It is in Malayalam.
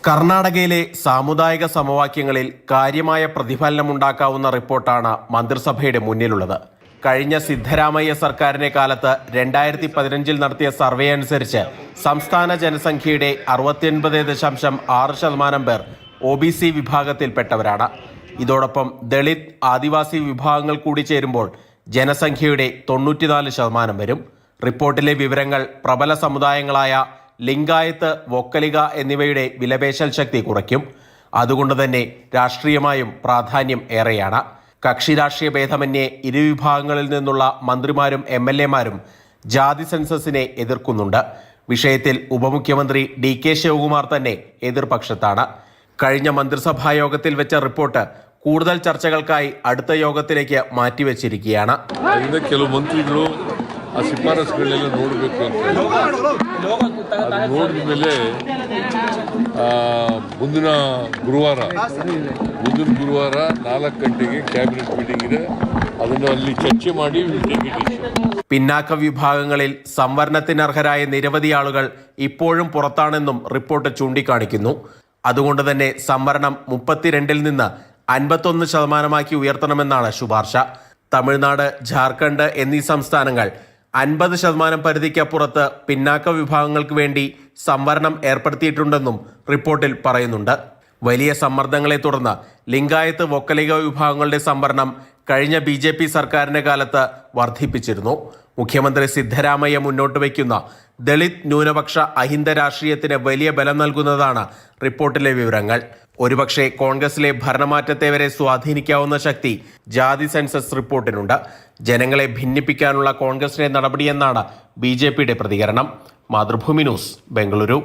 കർണാടകയിലെ സാമുദായിക സമവാക്യങ്ങളിൽ കാര്യമായ പ്രതിഫലനമുണ്ടാക്കാവുന്ന റിപ്പോർട്ടാണ് മന്ത്രിസഭയുടെ മുന്നിലുള്ളത്. കഴിഞ്ഞ സിദ്ധരാമയ്യ സർക്കാരിന്റെ കാലത്ത് 2015 നടത്തിയ സർവേ അനുസരിച്ച് സംസ്ഥാന ജനസംഖ്യയുടെ 69.6% പേർ OBC വിഭാഗത്തിൽപ്പെട്ടവരാണ്. ഇതോടൊപ്പം ദളിത്, ആദിവാസി വിഭാഗങ്ങൾ കൂടി ചേരുമ്പോൾ ജനസംഖ്യയുടെ 94% വരും. റിപ്പോർട്ടിലെ വിവരങ്ങൾ പ്രബല സമുദായങ്ങളായ ലിംഗായത്ത്, വൊക്കലിഗ എന്നിവയുടെ വിലപേശൽ ശക്തി കുറയ്ക്കും. അതുകൊണ്ട് തന്നെ രാഷ്ട്രീയമായും പ്രാധാന്യം ഏറെയാണ്. കക്ഷി രാഷ്ട്രീയ ഭേദമന്യേ ഇരുവിഭാഗങ്ങളിൽ നിന്നുള്ള മന്ത്രിമാരും MLA-മാരും ജാതി സെൻസസിനെ എതിർക്കുന്നുണ്ട്. വിഷയത്തിൽ ഉപമുഖ്യമന്ത്രി DK ശിവകുമാർ തന്നെ എതിർപക്ഷത്താണ്. കഴിഞ്ഞ മന്ത്രിസഭാ യോഗത്തിൽ വെച്ച റിപ്പോർട്ട് കൂടുതൽ ചർച്ചകൾക്കായി അടുത്ത യോഗത്തിലേക്ക് മാറ്റിവെച്ചിരിക്കുകയാണ്. ಆ ಶಿಫಾರಸುಗಳೆಲ್ಲ ನೋಡಬೇಕು ಅಂತ ಅದು ನೋಡಿದ ಮೇಲೆ ಮುಂದಿನ ಗುರುವಾರ 4 ಗಂಟೆಗೆ ಕ್ಯಾಬಿನೆಟ್ ಮೀಟಿಂಗ್ ಇದೆ. ಅದನ್ನು ಅಲ್ಲಿ ಚರ್ಚೆ ಮಾಡಿ പിന്നാക്ക വിഭാഗങ്ങളിൽ സംവരണത്തിനർഹരായ നിരവധി ആളുകൾ ഇപ്പോഴും പുറത്താണെന്നും റിപ്പോർട്ട് ചൂണ്ടിക്കാണിക്കുന്നു. അതുകൊണ്ട് തന്നെ സംവരണം 32-ൽ നിന്ന് 51% ഉയർത്തണമെന്നാണ് ശുപാർശ. തമിഴ്നാട്, ജാർഖണ്ഡ് എന്നീ സംസ്ഥാനങ്ങൾ 50% പരിധിക്കപ്പുറത്ത് പിന്നാക്ക വിഭാഗങ്ങൾക്ക് വേണ്ടി സംവരണം ഏർപ്പെടുത്തിയിട്ടുണ്ടെന്നും റിപ്പോർട്ടിൽ പറയുന്നുണ്ട്. വലിയ സമ്മർദ്ദങ്ങളെ തുടർന്ന് ലിംഗായത്ത്, വൊക്കലിഗ വിഭാഗങ്ങളുടെ സംവരണം കഴിഞ്ഞ BJP സർക്കാരിന്റെ കാലത്ത് വർദ്ധിപ്പിച്ചിരുന്നു. മുഖ്യമന്ത്രി സിദ്ധരാമയ്യ മുന്നോട്ട് വയ്ക്കുന്ന ദളിത് ന്യൂനപക്ഷ അഹിന്ദ രാഷ്ട്രീയത്തിന് വലിയ ബലം നൽകുന്നതാണ് റിപ്പോർട്ടിലെ വിവരങ്ങൾ. ഒരുപക്ഷെ കോൺഗ്രസിലെ ഭരണമാറ്റത്തെ വരെ സ്വാധീനിക്കാവുന്ന ശക്തി ജാതി സെൻസസ് റിപ്പോർട്ടിനുണ്ട്. ജനങ്ങളെ ഭിന്നിപ്പിക്കാനുള്ള കോൺഗ്രസിന്റെ നടപടിയെന്നാണ് BJPയുടെ പ്രതികരണം. മാതൃഭൂമി ന്യൂസ്, ബംഗളൂരു.